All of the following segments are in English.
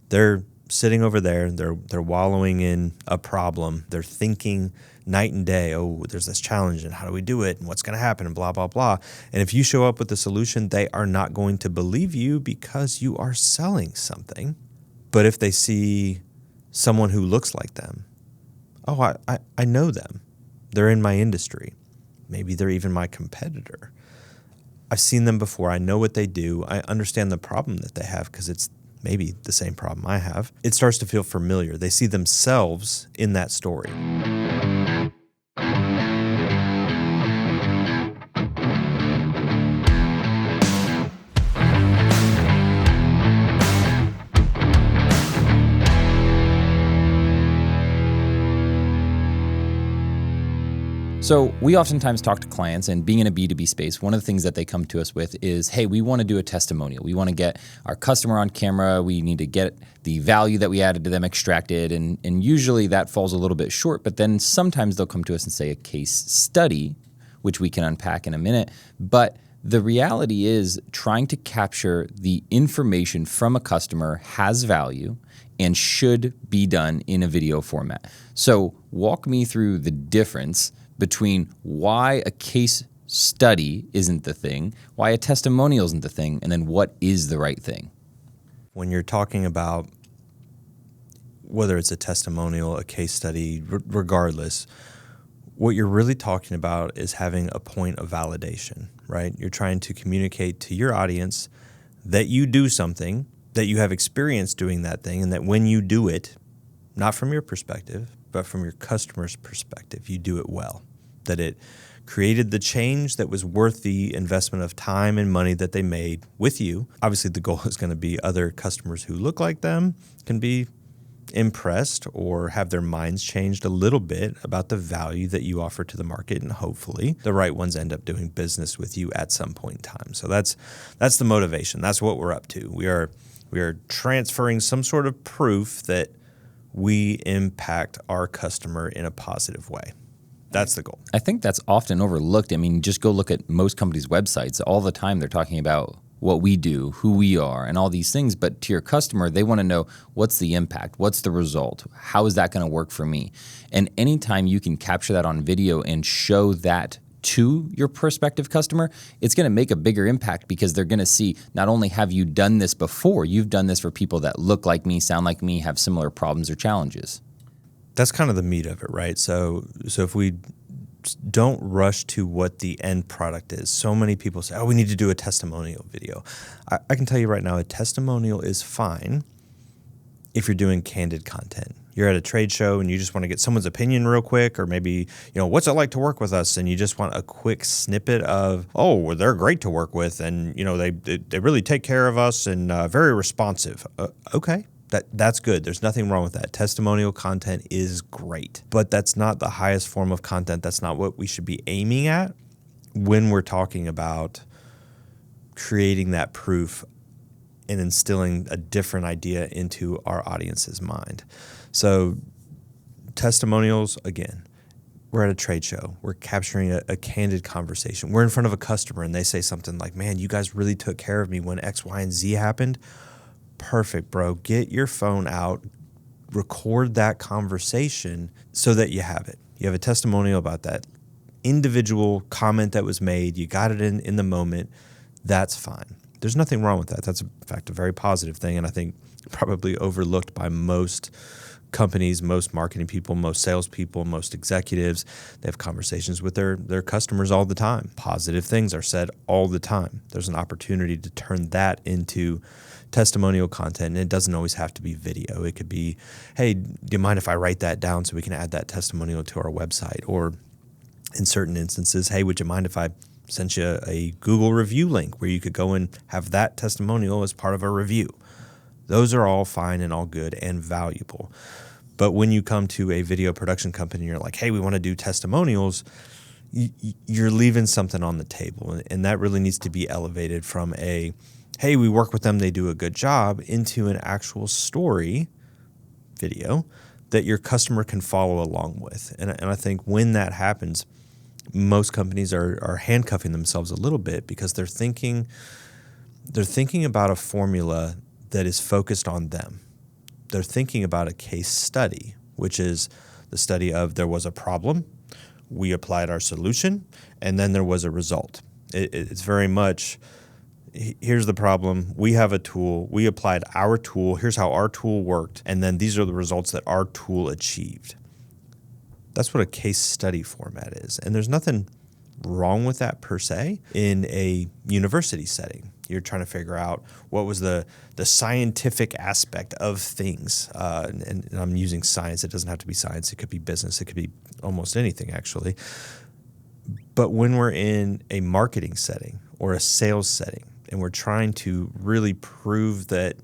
They're sitting over there, they're wallowing in a problem. They're thinking night and day, oh, there's this challenge and how do we do it and what's going to happen and blah, blah, blah. And if you show up with the solution, they are not going to believe you because you are selling something. But if they see someone who looks like them, oh, I know them. They're in my industry. Maybe they're even my competitor. I've seen them before. I know what they do. I understand the problem that they have because it's maybe the same problem I have. It starts to feel familiar. They see themselves in that story. So we oftentimes talk to clients, and being in a B2B space, one of the things that they come to us with is, hey, we want to do a testimonial. We want to get our customer on camera. We need to get the value that we added to them extracted. And usually that falls a little bit short, but then sometimes they'll come to us and say a case study, which we can unpack in a minute. But the reality is trying to capture the information from a customer has value and should be done in a video format. So walk me through the difference between why a case study isn't the thing, why a testimonial isn't the thing, and then what is the right thing. When you're talking about whether it's a testimonial, a case study, regardless, what you're really talking about is having a point of validation, right? You're trying to communicate to your audience that you do something, that you have experience doing that thing, and that when you do it, not from your perspective, but from your customer's perspective, you do it well, that it created the change that was worth the investment of time and money that they made with you. Obviously, the goal is going to be other customers who look like them can be impressed or have their minds changed a little bit about the value that you offer to the market, and hopefully the right ones end up doing business with you at some point in time. So that's the motivation. That's what we're up to. We are transferring some sort of proof that we impact our customer in a positive way. That's the goal. I think that's often overlooked. I mean, just go look at most companies' websites. All the time they're talking about what we do, who we are, and all these things. But to your customer, they want to know, what's the impact? What's the result? How is that going to work for me? And anytime you can capture that on video and show that to your prospective customer, it's going to make a bigger impact because they're going to see, not only have you done this before, you've done this for people that look like me, sound like me, have similar problems or challenges. That's kind of the meat of it, right? So if we don't rush to what the end product is, so many people say, oh, we need to do a testimonial video. I can tell you right now, a testimonial is fine if you're doing candid content. You're at a trade show and you just want to get someone's opinion real quick, or maybe, what's it like to work with us? And you just want a quick snippet of, oh, well, they're great to work with. And, they really take care of us and very responsive. Okay. That's good. There's nothing wrong with that. Testimonial content is great, but that's not the highest form of content. That's not what we should be aiming at when we're talking about creating that proof and instilling a different idea into our audience's mind. So testimonials, again, we're at a trade show. We're capturing a candid conversation. We're in front of a customer and they say something like, man, you guys really took care of me when X, Y, and Z happened. Perfect, bro. Get your phone out, record that conversation so that you have it. You have a testimonial about that individual comment that was made. You got it in the moment. That's fine. There's nothing wrong with that. That's, in fact, a very positive thing, and I think probably overlooked by most companies, most marketing people, most salespeople, most executives. They have conversations with their customers all the time. Positive things are said all the time. There's an opportunity to turn that into testimonial content, and it doesn't always have to be video. It could be, hey, do you mind if I write that down so we can add that testimonial to our website? Or in certain instances, hey, would you mind if I sent you a Google review link where you could go and have that testimonial as part of a review? Those are all fine and all good and valuable. But when you come to a video production company and you're like, hey, we want to do testimonials, you're leaving something on the table. And that really needs to be elevated from a, hey, we work with them, they do a good job, into an actual story video that your customer can follow along with. And I think when that happens, most companies are handcuffing themselves a little bit because they're thinking about a formula that is focused on them. they're thinking about a case study, which is the study of there was a problem, we applied our solution, and then there was a result. It's very much, here's the problem, we have a tool, we applied our tool, here's how our tool worked, and then these are the results that our tool achieved. That's what a case study format is. And there's nothing wrong with that per se in a university setting. You're trying to figure out what was the scientific aspect of things. And I'm using science. It doesn't have to be science. It could be business. It could be almost anything, actually. But when we're in a marketing setting or a sales setting, and we're trying to really prove that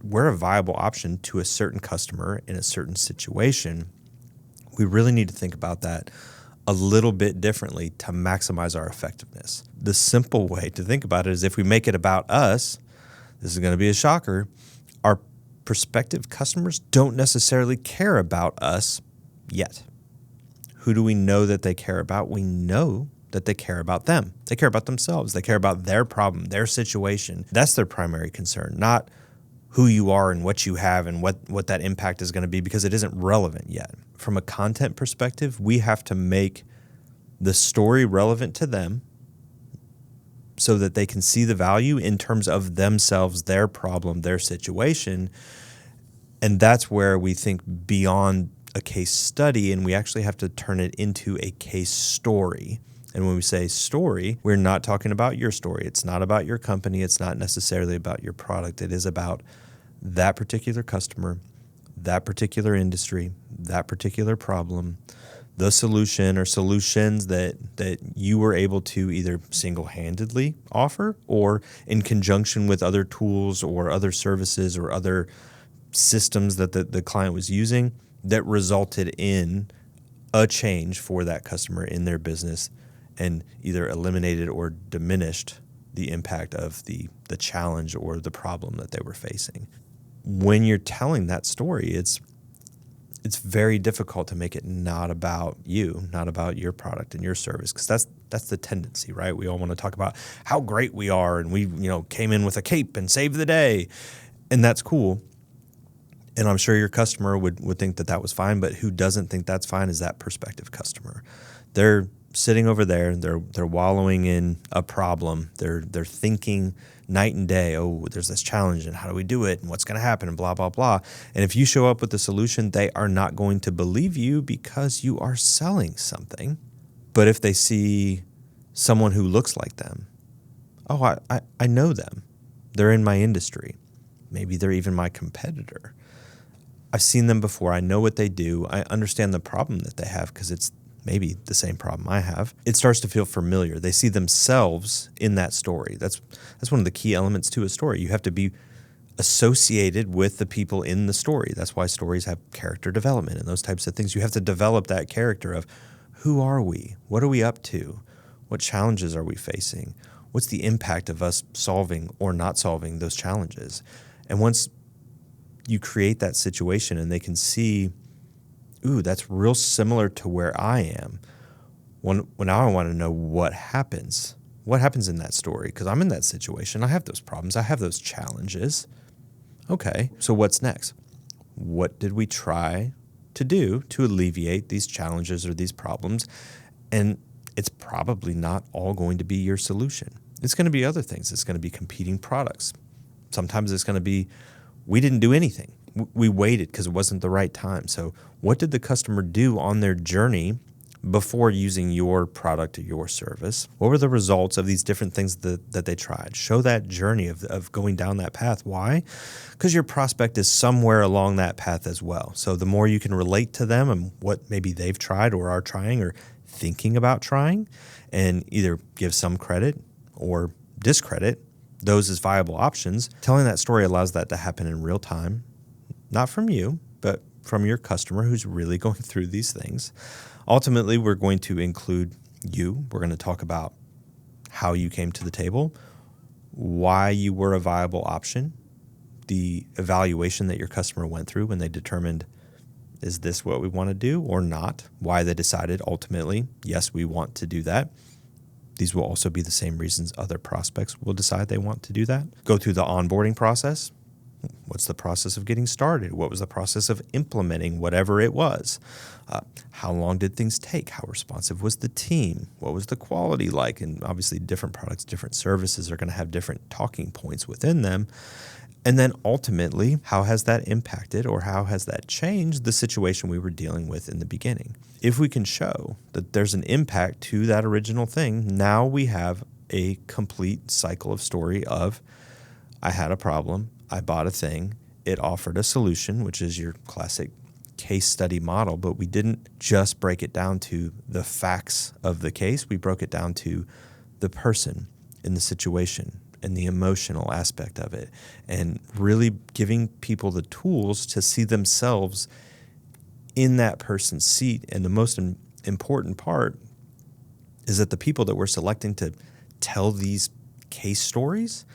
we're a viable option to a certain customer in a certain situation, we really need to think about that a little bit differently to maximize our effectiveness. The simple way to think about it is if we make it about us, this is going to be a shocker, our prospective customers don't necessarily care about us yet. Who do we know that they care about? We know that they care about them. They care about themselves. They care about their problem, their situation. That's their primary concern, not who you are and what you have and what that impact is going to be, because it isn't relevant yet. From a content perspective, we have to make the story relevant to them so that they can see the value in terms of themselves, their problem, their situation. And that's where we think beyond a case study, and we actually have to turn it into a case story. And when we say story, we're not talking about your story. It's not about your company. It's not necessarily about your product. It is about that particular customer, that particular industry, that particular problem, the solution or solutions that you were able to either single-handedly offer or in conjunction with other tools or other services or other systems that the client was using that resulted in a change for that customer in their business and either eliminated or diminished the impact of the challenge or the problem that they were facing. When you're telling that story, it's very difficult to make it not about you, not about your product and your service, because that's the tendency, right? We all want to talk about how great we are and we came in with a cape and saved the day, and that's cool. And I'm sure your customer would think that was fine, but who doesn't think that's fine is that prospective customer. They're sitting over there, they're wallowing in a problem. They're thinking night and day, oh, there's this challenge and how do we do it and what's going to happen and blah, blah, blah. And if you show up with a solution, they are not going to believe you because you are selling something. But if they see someone who looks like them, oh, I know them. They're in my industry. Maybe they're even my competitor. I've seen them before. I know what they do. I understand the problem that they have because it's maybe the same problem I have. It starts to feel familiar. They see themselves in that story. That's one of the key elements to a story. You have to be associated with the people in the story. That's why stories have character development and those types of things. You have to develop that character of who are we? What are we up to? What challenges are we facing? What's the impact of us solving or not solving those challenges? And once you create that situation and they can see, ooh, that's real similar to where I am. When now I want to know what happens in that story, because I'm in that situation. I have those problems. I have those challenges. Okay, so what's next? What did we try to do to alleviate these challenges or these problems? And it's probably not all going to be your solution. It's going to be other things. It's going to be competing products. Sometimes it's going to be, we didn't do anything. We waited because it wasn't the right time. So what did the customer do on their journey before using your product or your service? What were the results of these different things that they tried? Show that journey of going down that path. Why? Because your prospect is somewhere along that path as well. So the more you can relate to them and what maybe they've tried or are trying or thinking about trying, and either give some credit or discredit those as viable options, telling that story allows that to happen in real time. Not from you, but from your customer who's really going through these things. Ultimately, we're going to include you. We're going to talk about how you came to the table, why you were a viable option, the evaluation that your customer went through when they determined, is this what we want to do or not? Why they decided ultimately, yes, we want to do that. These will also be the same reasons other prospects will decide they want to do that. Go through the onboarding process. What's the process of getting started? What was the process of implementing whatever it was? How long did things take? How responsive was the team? What was the quality like? And obviously different products, different services are going to have different talking points within them. And then ultimately, how has that impacted or how has that changed the situation we were dealing with in the beginning? If we can show that there's an impact to that original thing, now we have a complete cycle of story of, I had a problem, I bought a thing, it offered a solution, which is your classic case study model, but we didn't just break it down to the facts of the case, we broke it down to the person in the situation and the emotional aspect of it, and really giving people the tools to see themselves in that person's seat. And the most important part is that the people that we're selecting to tell these case stories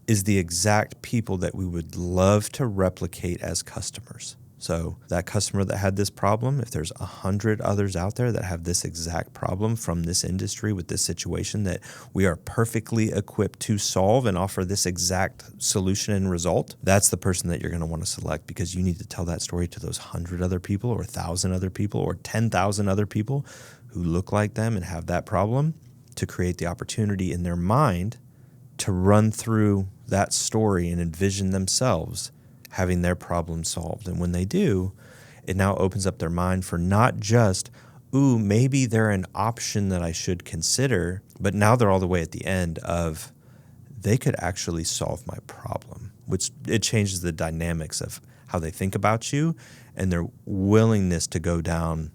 is the exact people that we would love to replicate as customers. So that customer that had this problem, if there's 100 others out there that have this exact problem from this industry with this situation that we are perfectly equipped to solve and offer this exact solution and result, that's the person that you're going to want to select, because you need to tell that story to those 100 other people or 1,000 other people or 10,000 other people who look like them and have that problem, to create the opportunity in their mind to run through that story and envision themselves having their problem solved. And when they do, it now opens up their mind for not just, ooh, maybe they're an option that I should consider, but now they're all the way at the end of, they could actually solve my problem, which it changes the dynamics of how they think about you and their willingness to go down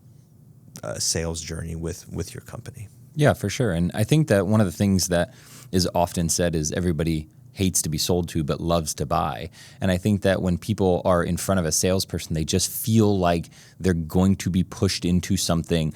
a sales journey with your company. Yeah, for sure. And I think that one of the things that is often said is everybody hates to be sold to but loves to buy. And I think that when people are in front of a salesperson, they just feel like they're going to be pushed into something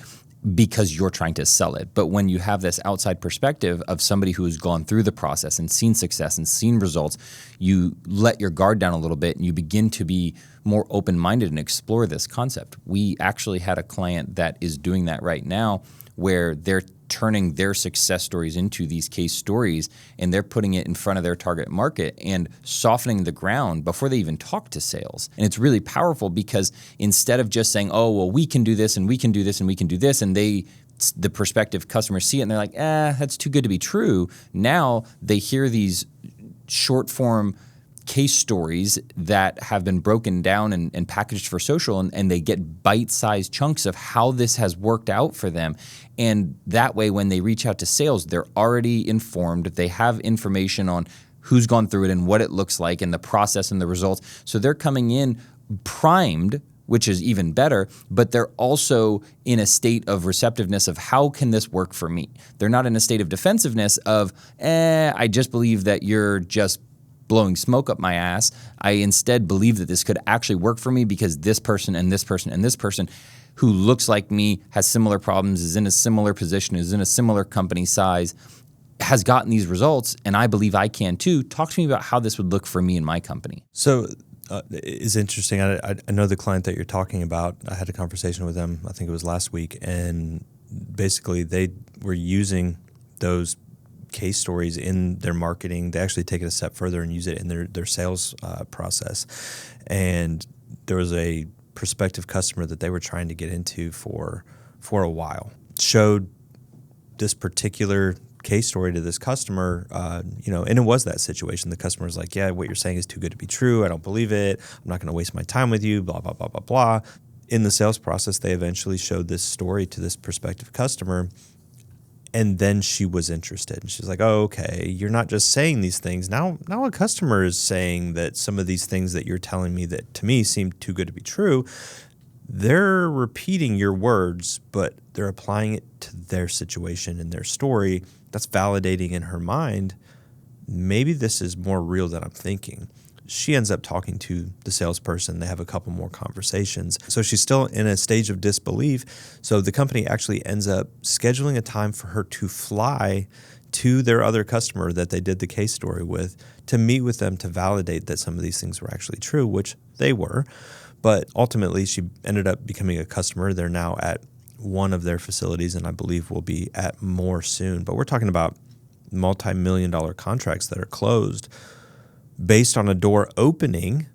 because you're trying to sell it. But when you have this outside perspective of somebody who has gone through the process and seen success and seen results, you let your guard down a little bit and you begin to be more open-minded and explore this concept. We actually had a client that is doing that right now, where they're turning their success stories into these case stories, and they're putting it in front of their target market and softening the ground before they even talk to sales. And it's really powerful, because instead of just saying, oh, well, we can do this and we can do this and we can do this, and the prospective customers see it and they're like, that's too good to be true. Now they hear these short form case stories that have been broken down and packaged for social, and they get bite-sized chunks of how this has worked out for them. And that way, when they reach out to sales, they're already informed. They have information on who's gone through it and what it looks like and the process and the results. So they're coming in primed, which is even better, but they're also in a state of receptiveness of, how can this work for me? They're not in a state of defensiveness of, I just believe that you're just blowing smoke up my ass. I instead believe that this could actually work for me because this person and this person and this person who looks like me, has similar problems, is in a similar position, is in a similar company size, has gotten these results, and I believe I can too. Talk to me about how this would look for me and my company. So it's interesting. I know the client that you're talking about. I had a conversation with them, I think it was last week, and basically they were using those case stories in their marketing. They actually take it a step further and use it in their sales process. And there was a prospective customer that they were trying to get into for a while. Showed this particular case story to this customer, and it was that situation. The customer was like, yeah, what you're saying is too good to be true. I don't believe it. I'm not going to waste my time with you, blah, blah, blah, blah, blah. In the sales process, they eventually showed this story to this prospective customer. And then she was interested. And she's like, oh, okay, you're not just saying these things. Now a customer is saying that some of these things that you're telling me that to me seem too good to be true, they're repeating your words, but they're applying it to their situation and their story. That's validating in her mind. Maybe this is more real than I'm thinking. She ends up talking to the salesperson. They have a couple more conversations. So she's still in a stage of disbelief. So the company actually ends up scheduling a time for her to fly to their other customer that they did the case story with, to meet with them to validate that some of these things were actually true, which they were. But ultimately, she ended up becoming a customer. They're now at one of their facilities, and I believe will be at more soon. But we're talking about multi-million-dollar contracts that are closed based on a door opening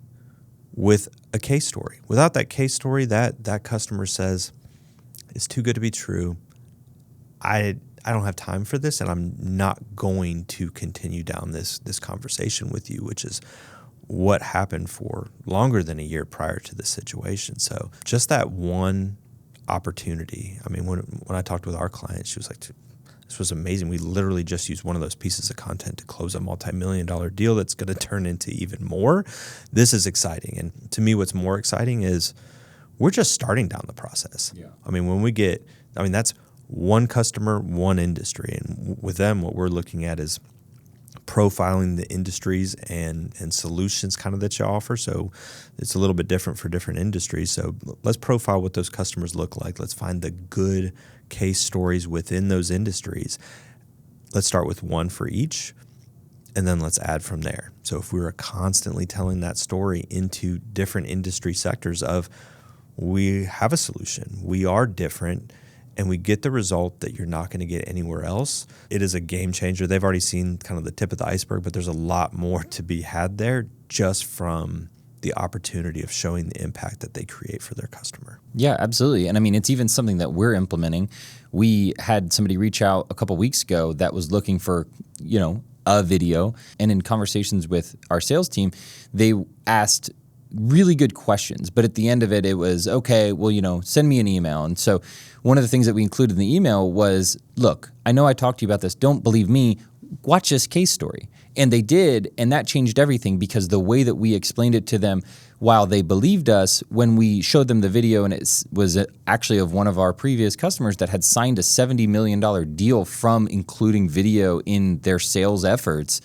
with a case story. Without that case story, that customer says, it's too good to be true. I don't have time for this, and I'm not going to continue down this conversation with you, which is what happened for longer than a year prior to this situation. So just that one opportunity. I mean, when I talked with our client, she was like, this was amazing. We literally just used one of those pieces of content to close a multi-million-dollar deal that's going to turn into even more. This is exciting. And to me, what's more exciting is we're just starting down the process. Yeah. I mean, that's one customer, one industry. And with them, what we're looking at is profiling the industries and solutions kind of that you offer. So it's a little bit different for different industries. So let's profile what those customers look like. Let's find the good case stories within those industries. Let's start with one for each, and then let's add from there. So if we were constantly telling that story into different industry sectors of we have a solution, we are different, and we get the result that you're not going to get anywhere else, it is a game changer. They've already seen kind of the tip of the iceberg, but there's a lot more to be had there just from the opportunity of showing the impact that they create for their customer. Yeah, absolutely. And I mean, it's even something that we're implementing. We had somebody reach out a couple weeks ago that was looking for, a video. And in conversations with our sales team, they asked really good questions. But at the end of it, it was, okay, well, send me an email. And so one of the things that we included in the email was, look, I know I talked to you about this. Don't believe me. Watch this case story. And they did, and that changed everything because the way that we explained it to them, while they believed us, when we showed them the video, and it was actually of one of our previous customers that had signed a $70 million deal from including video in their sales efforts,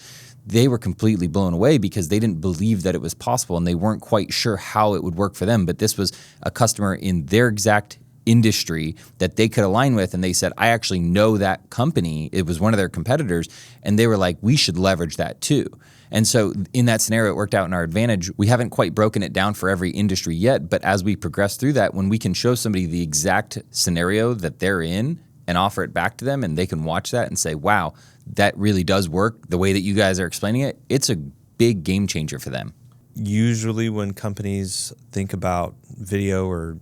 they were completely blown away because they didn't believe that it was possible and they weren't quite sure how it would work for them. But this was a customer in their exact industry that they could align with, and they said, I actually know that company. It was one of their competitors, and they were like, we should leverage that too. And so in that scenario, it worked out in our advantage. We haven't quite broken it down for every industry yet, but as we progress through that, when we can show somebody the exact scenario that they're in and offer it back to them, and they can watch that and say, wow, that really does work the way that you guys are explaining it, it's a big game changer for them. Usually when companies think about video or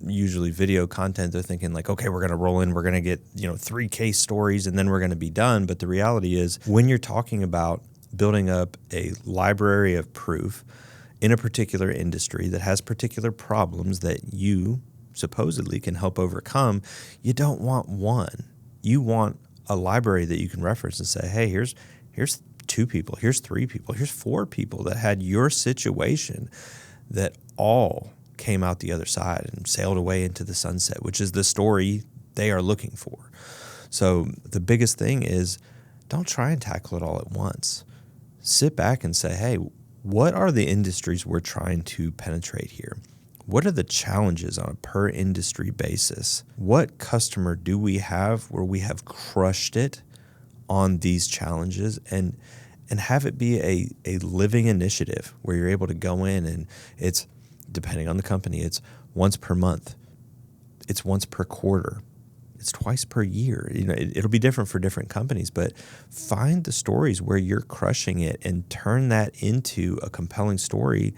usually video content, they're thinking like, okay, we're going to roll in, we're going to get 3 case stories, and then we're going to be done. But the reality is when you're talking about building up a library of proof in a particular industry that has particular problems that you supposedly can help overcome, you don't want one. You want a library that you can reference and say, hey, here's 2 people, here's 3 people, here's 4 people that had your situation that all came out the other side and sailed away into the sunset, which is the story they are looking for. So the biggest thing is don't try and tackle it all at once. Sit back and say, hey, what are the industries we're trying to penetrate here? What are the challenges on a per industry basis? What customer do we have where we have crushed it on these challenges, and have it be a living initiative where you're able to go in and it's, depending on the company, it's once per month, it's once per quarter, it's twice per year. It'll be different for different companies, but find the stories where you're crushing it and turn that into a compelling story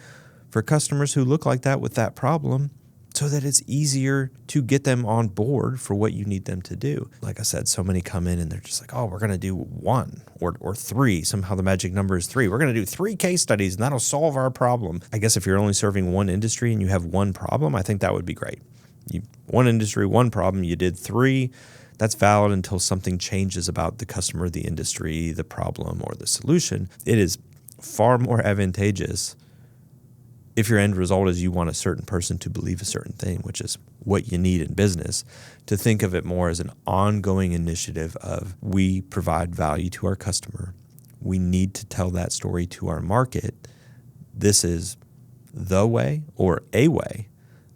for customers who look like that with that problem, so that it's easier to get them on board for what you need them to do. Like I said, so many come in and they're just like, oh, we're going to do 1 or 3. Somehow the magic number is 3. We're going to do 3 case studies and that'll solve our problem. I guess if you're only serving one industry and you have one problem, I think that would be great. One industry, one problem, you did 3. That's valid until something changes about the customer, the industry, the problem, or the solution. It is far more advantageous if your end result is you want a certain person to believe a certain thing, which is what you need in business, to think of it more as an ongoing initiative of we provide value to our customer. We need to tell that story to our market. This is the way or a way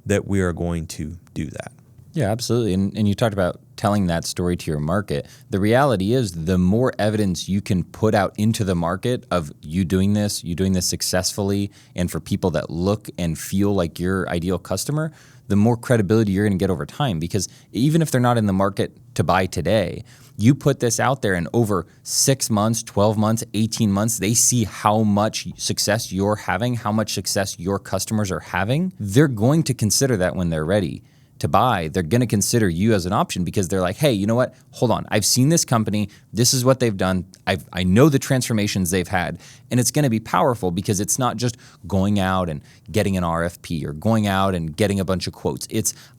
that we are going to do that. Yeah, absolutely. And you talked about telling that story to your market. The reality is the more evidence you can put out into the market of you doing this successfully, and for people that look and feel like your ideal customer, the more credibility you're going to get over time. Because even if they're not in the market to buy today, you put this out there and over 6 months, 12 months, 18 months, they see how much success you're having, how much success your customers are having. They're going to consider that when they're ready to buy. They're going to consider you as an option because they're like, hey, you know what? Hold on. I've seen this company. This is what they've done. I know the transformations they've had. And it's going to be powerful because it's not just going out and getting an RFP or going out and getting a bunch of quotes.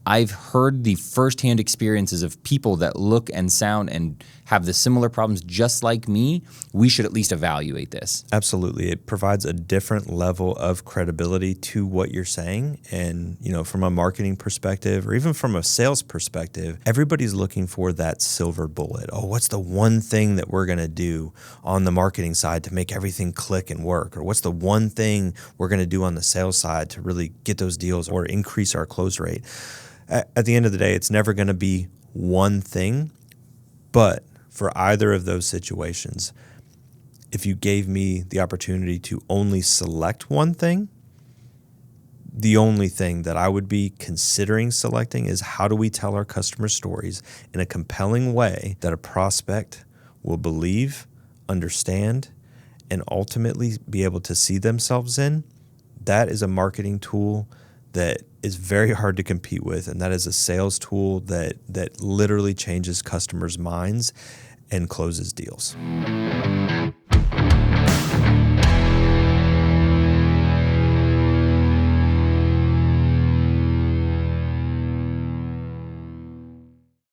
I've heard the firsthand experiences of people that look and sound and have the similar problems just like me. We should at least evaluate this. Absolutely. It provides a different level of credibility to what you're saying. And, from a marketing perspective or even from a sales perspective, everybody's looking for that silver bullet. Oh, what's the one thing that we're going to do on the marketing side to make everything click and work? Or what's the one thing we're going to do on the sales side to really get those deals or increase our close rate? At the end of the day, it's never going to be one thing, but for either of those situations, if you gave me the opportunity to only select one thing, the only thing that I would be considering selecting is how do we tell our customer stories in a compelling way that a prospect will believe, understand, and ultimately be able to see themselves in. That is a marketing tool that is very hard to compete with, and that is a sales tool that literally changes customers' minds and closes deals.